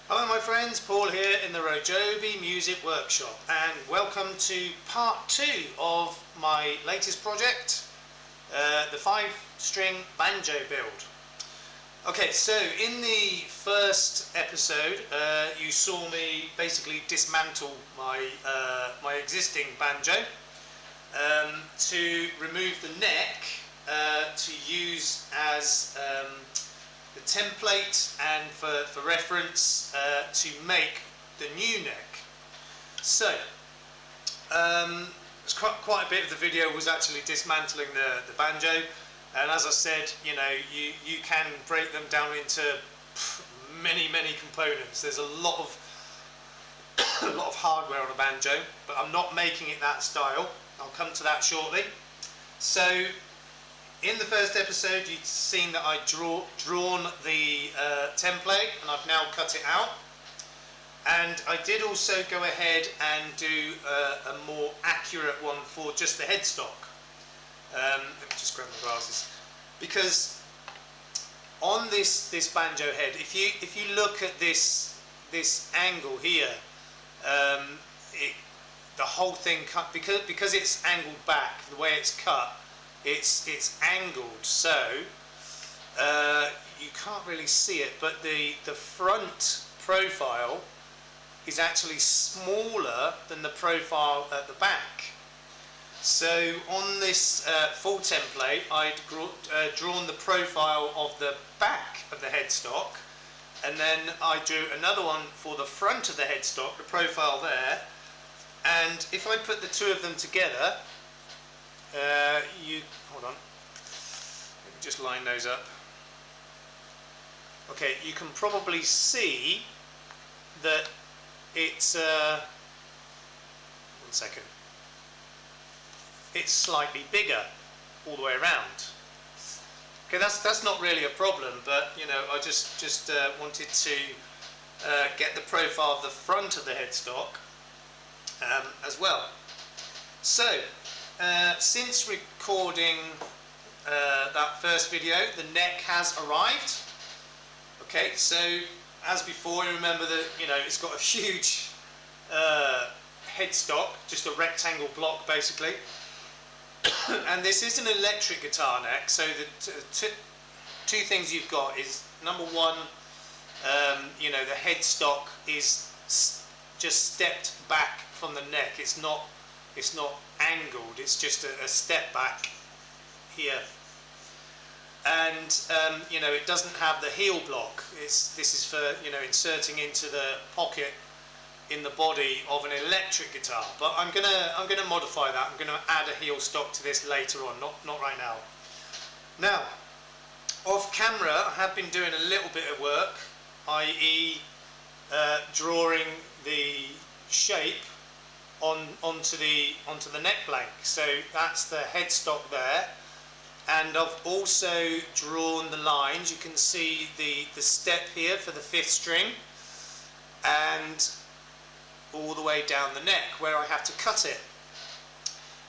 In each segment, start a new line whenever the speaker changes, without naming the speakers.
Hello my friends, Paul here in the RoJoBe Music Workshop, and welcome to part 2 of my latest project, the 5-string banjo build. Okay, so in the first episode you saw me basically dismantle my, my existing banjo to remove the neck to use as the template and for reference to make the new neck. So quite a bit of the video was actually dismantling the banjo, and as I said, you know, you can break them down into many components. There's a lot of hardware on a banjo, but I'm not making it that style. I'll come to that shortly. So in the first episode you'd seen that I'd drawn the template, and I've now cut it out. And I did also go ahead and do a more accurate one for just the headstock. Let me just grab my glasses, because on this banjo head, if you look at this angle here, the whole thing cut, because it's angled back, the way it's cut, it's angled, so you can't really see it, but the front profile is actually smaller than the profile at the back. So on this full template I'd drawn the profile of the back of the headstock, and then I drew another one for the front of the headstock, the profile there, and if I put the two of them together, hold on, let me just line those up. Okay, you can probably see that it's one second, it's slightly bigger all the way around. Okay, that's not really a problem, but you know, I just wanted to get the profile of the front of the headstock as well. So since recording that first video, the neck has arrived. Okay, so as before, you remember that, you know, it's got a huge headstock, just a rectangle block basically. And this is an electric guitar neck, so the two things you've got is, number one, you know, the headstock is just stepped back from the neck. It's not angled, it's just a step back here. And you know, it doesn't have the heel block. This is for, you know, inserting into the pocket in the body of an electric guitar. But I'm gonna modify that. I'm gonna add a heel stock to this later on, not right now. Now, off camera, I have been doing a little bit of work, i.e. drawing the shape onto the neck blank. So that's the headstock there, and I've also drawn the lines. You can see the step here for the 5th string, and all the way down the neck where I have to cut it.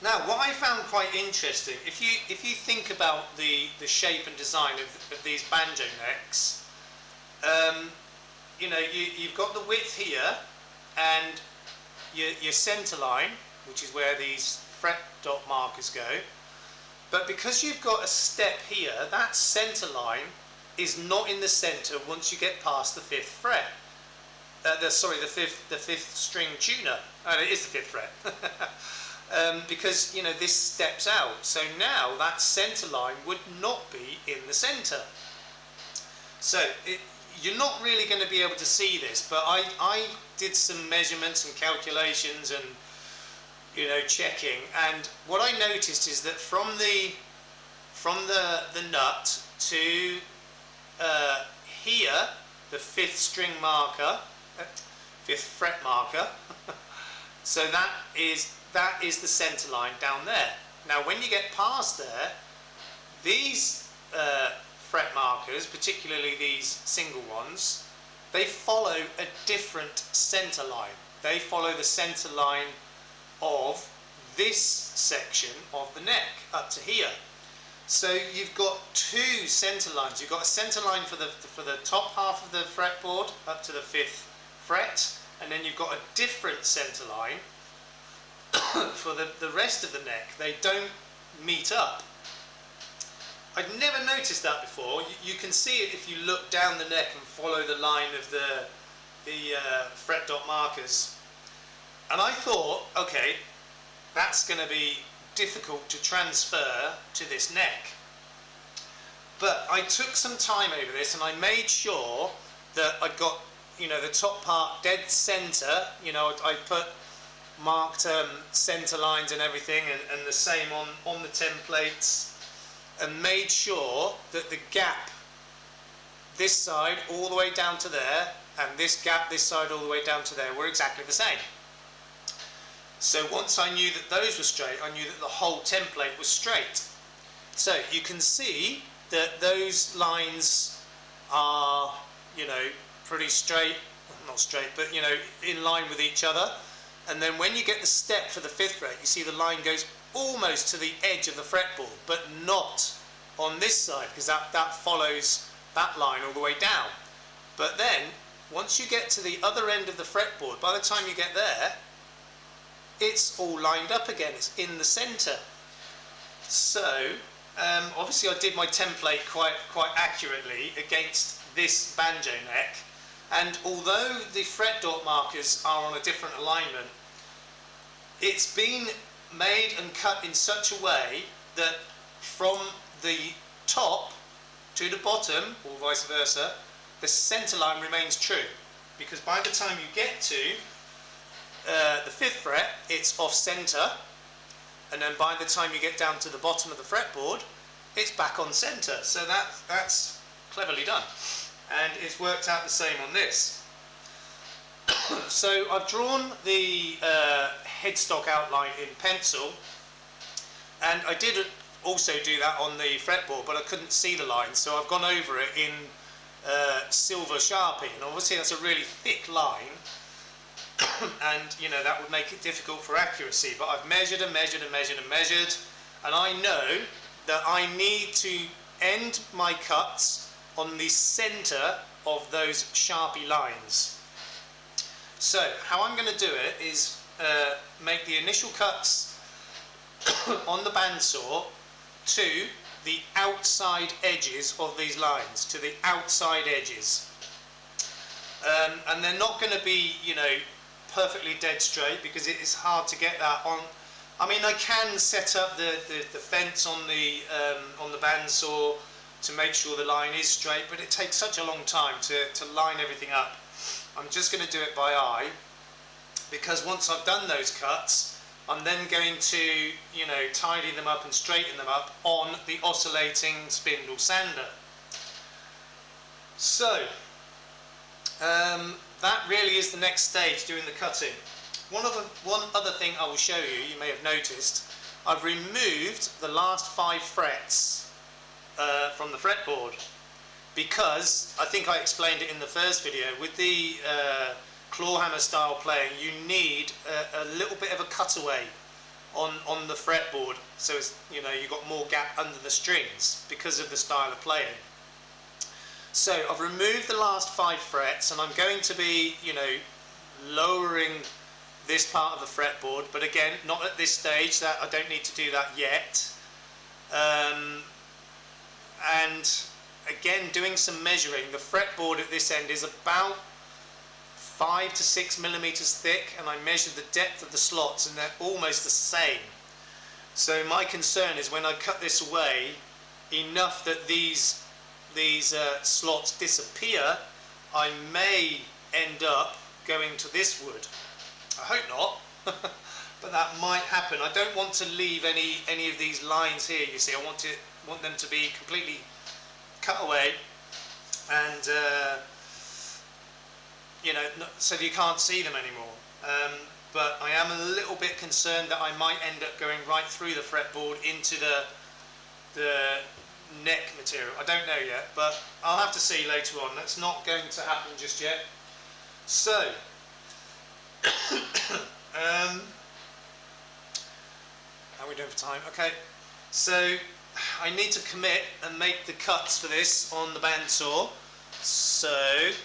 Now, what I found quite interesting, if you think about the shape and design of these banjo necks, you know, you've got the width here and your centre line, which is where these fret dot markers go, but because you've got a step here, that centre line is not in the centre once you get past the 5th fret. The 5th string tuner. Oh, it is the 5th fret. Because, you know, this steps out, so now that centre line would not be in the centre. So you're not really going to be able to see this, but I did some measurements and calculations and, you know, checking, and what I noticed is that from the nut to here, the 5th string marker, 5th fret marker, so that is the centre line down there. Now when you get past there, these fret markers, particularly these single ones, they follow a different centre line. They follow the centre line of this section of the neck up to here. So you've got two centre lines. You've got a centre line for the top half of the fretboard up to the 5th fret, and then you've got a different centre line for the rest of the neck. They don't meet up. I'd never noticed that before. You can see it if you look down the neck and follow the line of the fret dot markers. And I thought, okay, that's going to be difficult to transfer to this neck. But I took some time over this, and I made sure that I got, you know, the top part dead centre. You know, I marked centre lines and everything, and the same on the templates, and made sure that the gap this side all the way down to there, and this gap this side all the way down to there were exactly the same. So once I knew that those were straight, I knew that the whole template was straight. So you can see that those lines are, you know, pretty straight, not straight, but, you know, in line with each other. And then when you get the step for the 5th fret, you see the line goes almost to the edge of the fretboard, but not on this side, because that follows that line all the way down. But then, once you get to the other end of the fretboard, by the time you get there, it's all lined up again, it's in the centre. So, obviously I did my template quite accurately against this banjo neck, and although the fret dot markers are on a different alignment, it's been made and cut in such a way that from the top to the bottom, or vice versa, the centre line remains true, because by the time you get to the 5th fret, it's off centre, and then by the time you get down to the bottom of the fretboard, it's back on centre. So that's cleverly done, and it's worked out the same on this. So I've drawn the headstock outline in pencil, and I did also do that on the fretboard, but I couldn't see the line, so I've gone over it in silver Sharpie, and obviously that's a really thick line, and you know that would make it difficult for accuracy, but I've measured and measured and measured and measured, and I know that I need to end my cuts on the centre of those Sharpie lines. So how I'm going to do it is make the initial cuts on the bandsaw to the outside edges of these lines, to the outside edges. And they're not going to be, you know, perfectly dead straight, because it is hard to get that on. I mean, I can set up the fence on the bandsaw to make sure the line is straight, but it takes such a long time to line everything up. I'm just going to do it by eye, because once I've done those cuts, I'm then going to, you know, tidy them up and straighten them up on the oscillating spindle sander. So that really is the next stage, doing the cutting. One other thing I will show you, you may have noticed, I've removed the last 5 frets from the fretboard, because I think I explained it in the first video, with the clawhammer style playing, you need a little bit of a cutaway on the fretboard, so it's, you know, you've got more gap under the strings because of the style of playing. So I've removed the last 5 frets, and I'm going to be, you know, lowering this part of the fretboard, but again, not at this stage, that I don't need to do that yet. And again, doing some measuring, the fretboard at this end is about 5 to 6 millimeters thick, and I measured the depth of the slots, and they're almost the same. So my concern is when I cut this away enough that these slots disappear, I may end up going to this wood. I hope not, but that might happen. I don't want to leave any of these lines here, you see. I want them to be completely cut away, and you know, so that you can't see them anymore. But I am a little bit concerned that I might end up going right through the fretboard into the neck material. I don't know yet, but I'll have to see later on. That's not going to happen just yet. So how are we doing for time? Okay, so I need to commit and make the cuts for this on the bandsaw. So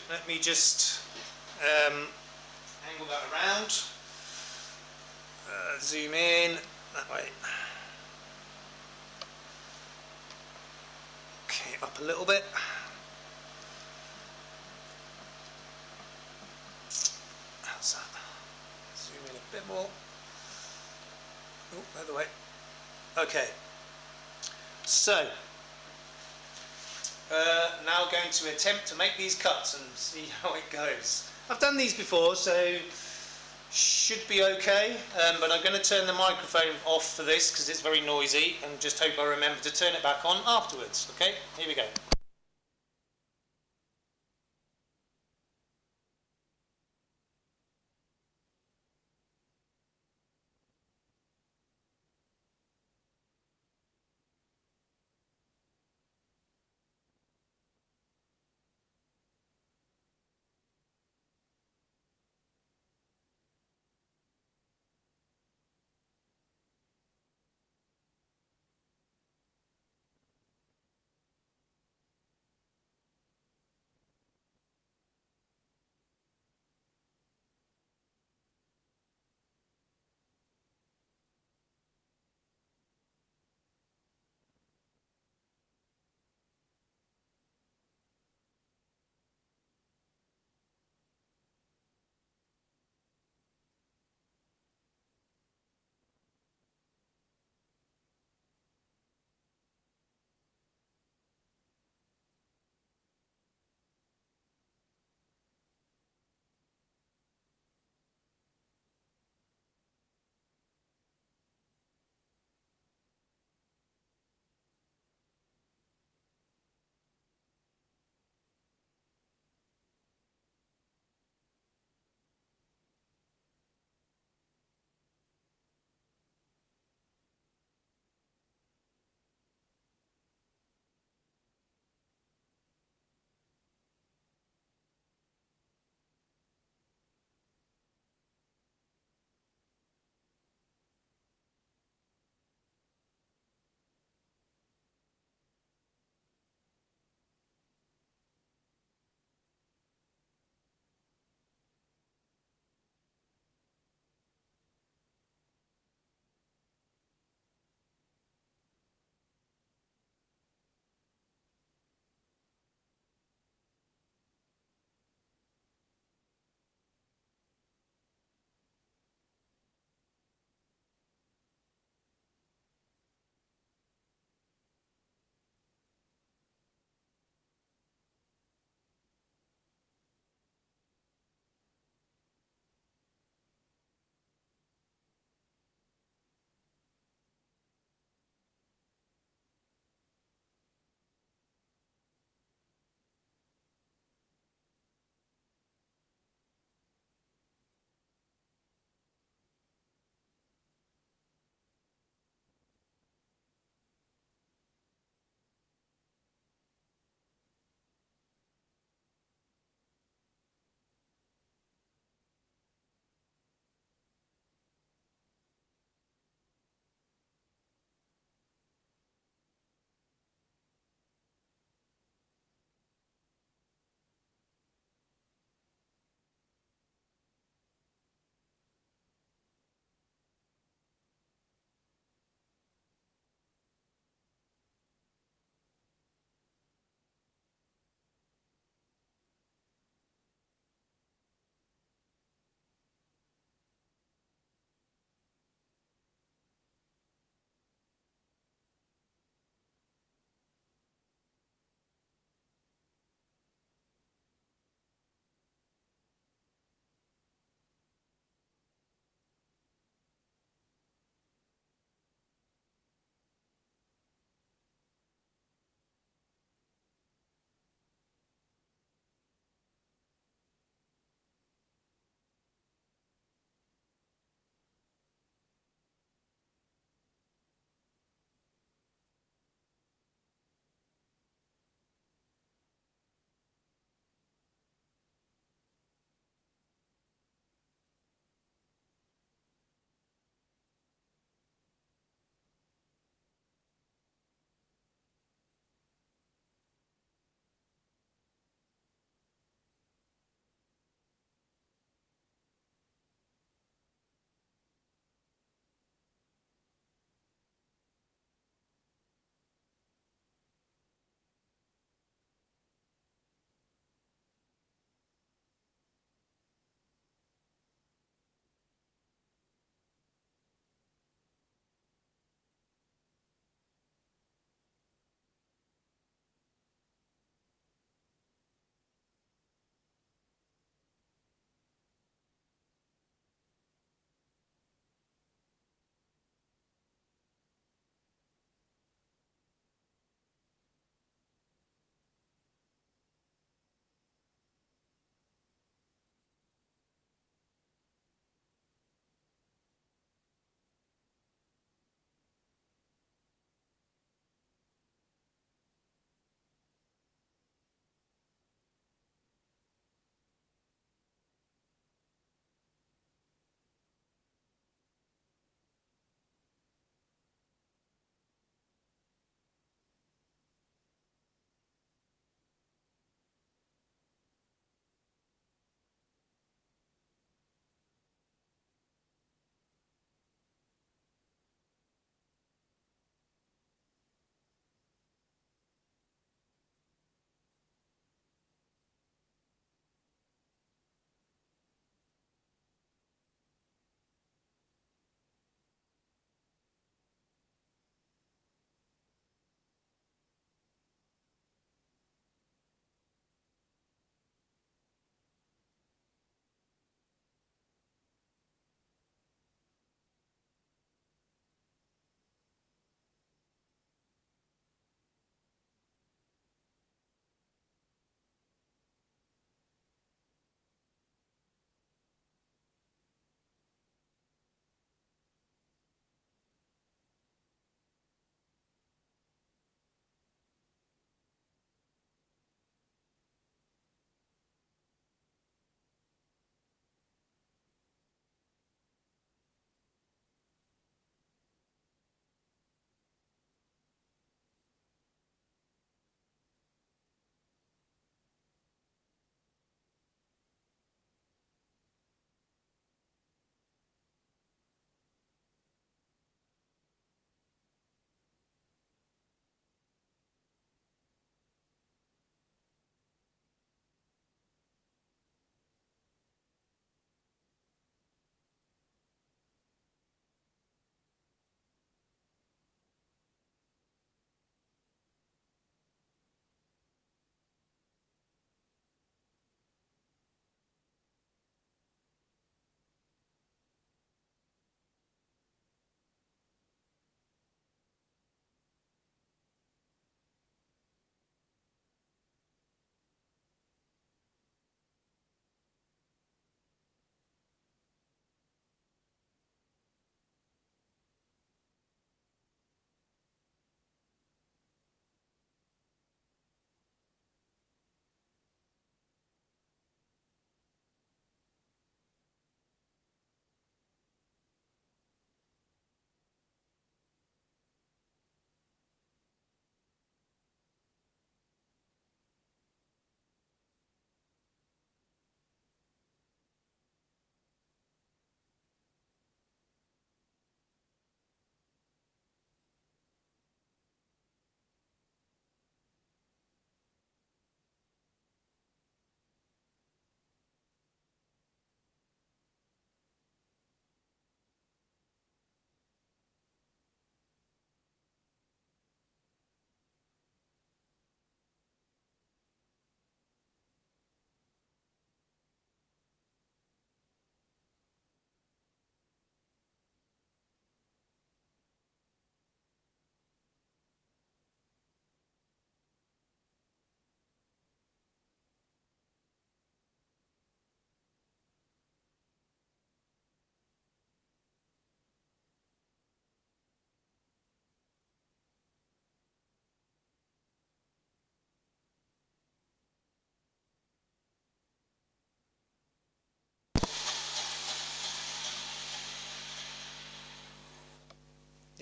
let me just angle that around, zoom in that way. Okay, up a little bit. How's that? Zoom in a bit more. Oh, other way. Okay. So, now going to attempt to make these cuts and see how it goes. I've done these before, so should be okay, but I'm going to turn the microphone off for this because it's very noisy, and just hope I remember to turn it back on afterwards. Okay, here we go.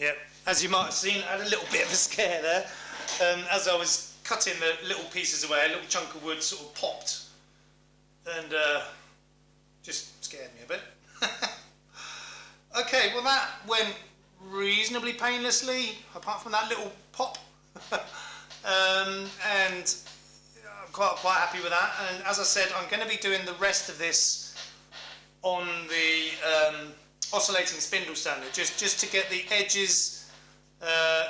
Yeah, as you might have seen, I had a little bit of a scare there. As I was cutting the little pieces away, a little chunk of wood sort of popped and just scared me a bit. Okay, well that went reasonably painlessly, apart from that little pop. And I'm quite happy with that. And as I said, I'm going to be doing the rest of this on the oscillating spindle sander, just to get the edges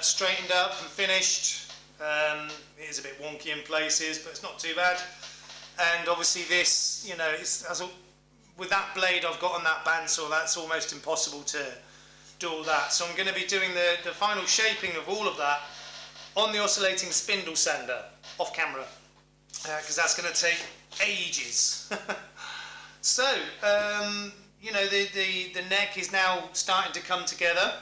straightened up and finished. It is a bit wonky in places, but it's not too bad. And obviously this, you know, with that blade I've got on that bandsaw, that's almost impossible to do all that. So I'm going to be doing the final shaping of all of that on the oscillating spindle sander off camera, because that's going to take ages. So, you know, the neck is now starting to come together.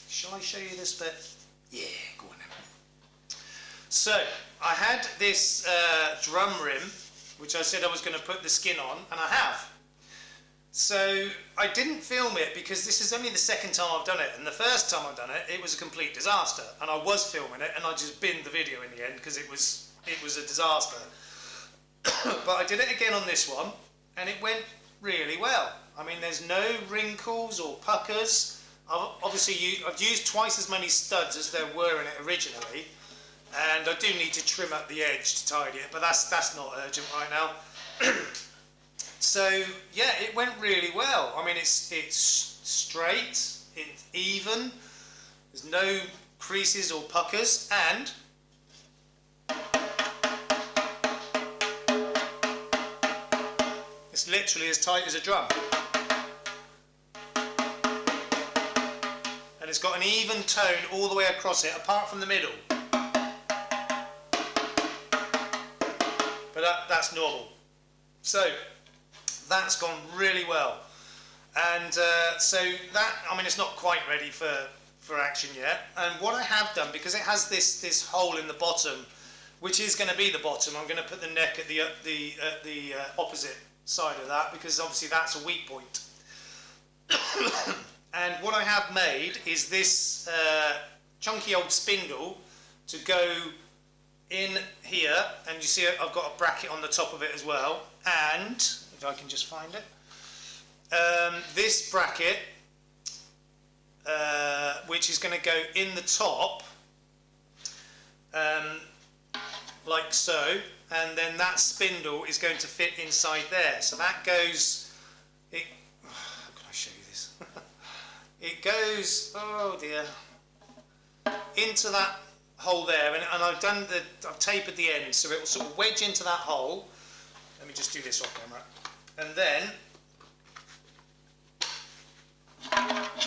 Shall I show you this bit? Yeah, go on then. So, I had this drum rim, which I said I was going to put the skin on, and I have. So, I didn't film it because this is only the second time I've done it, and the first time I've done it, it was a complete disaster. And I was filming it, and I just binned the video in the end because it was a disaster. But I did it again on this one, and it went really well. I mean, there's no wrinkles or puckers. I've used twice as many studs as there were in it originally, and I do need to trim up the edge to tidy it, but that's not urgent right now. So yeah, it went really well. I mean, it's straight, it's even, there's no creases or puckers, and it's literally as tight as a drum. And it's got an even tone all the way across it, apart from the middle. But that's normal. So, that's gone really well. And so that, I mean, it's not quite ready for action yet. And what I have done, because it has this hole in the bottom, which is going to be the bottom, I'm going to put the neck at the opposite side of that, because obviously that's a weak point. And what I have made is this chunky old spindle to go in here, and you see I've got a bracket on the top of it as well, and if I can just find it, this bracket which is going to go in the top like so, and then that spindle is going to fit inside there. So that goes, how can I show you this? It goes, oh dear, into that hole there, and I've tapered the end so it will sort of wedge into that hole. Let me just do this off camera, and then,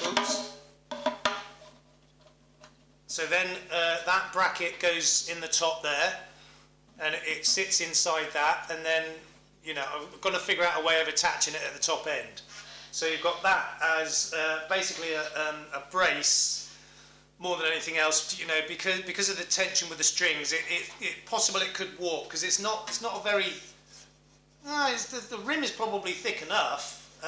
oops. So then that bracket goes in the top there, and it sits inside that, and then, you know, I've got to figure out a way of attaching it at the top end. So you've got that as basically a brace more than anything else, you know, because of the tension with the strings. It possible it could warp, because it's not a very, the rim is probably thick enough,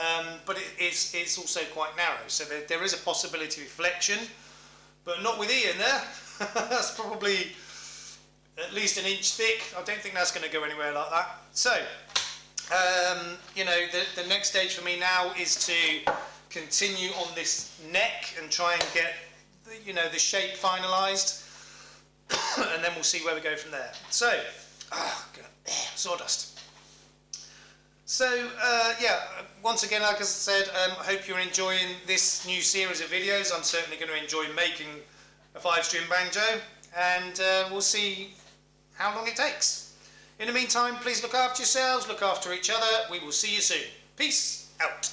but it's also quite narrow. So there is a possibility of flexion, but not with Ian there. That's probably at least an inch thick. I don't think that's going to go anywhere like that. So, you know, the next stage for me now is to continue on this neck and try and get, you know, the shape finalised, and then we'll see where we go from there. So, sawdust. So, yeah, once again, like I said, I hope you're enjoying this new series of videos. I'm certainly going to enjoy making a 5-string banjo, and we'll see how long it takes. In the meantime, please look after yourselves, look after each other. We will see you soon. Peace out.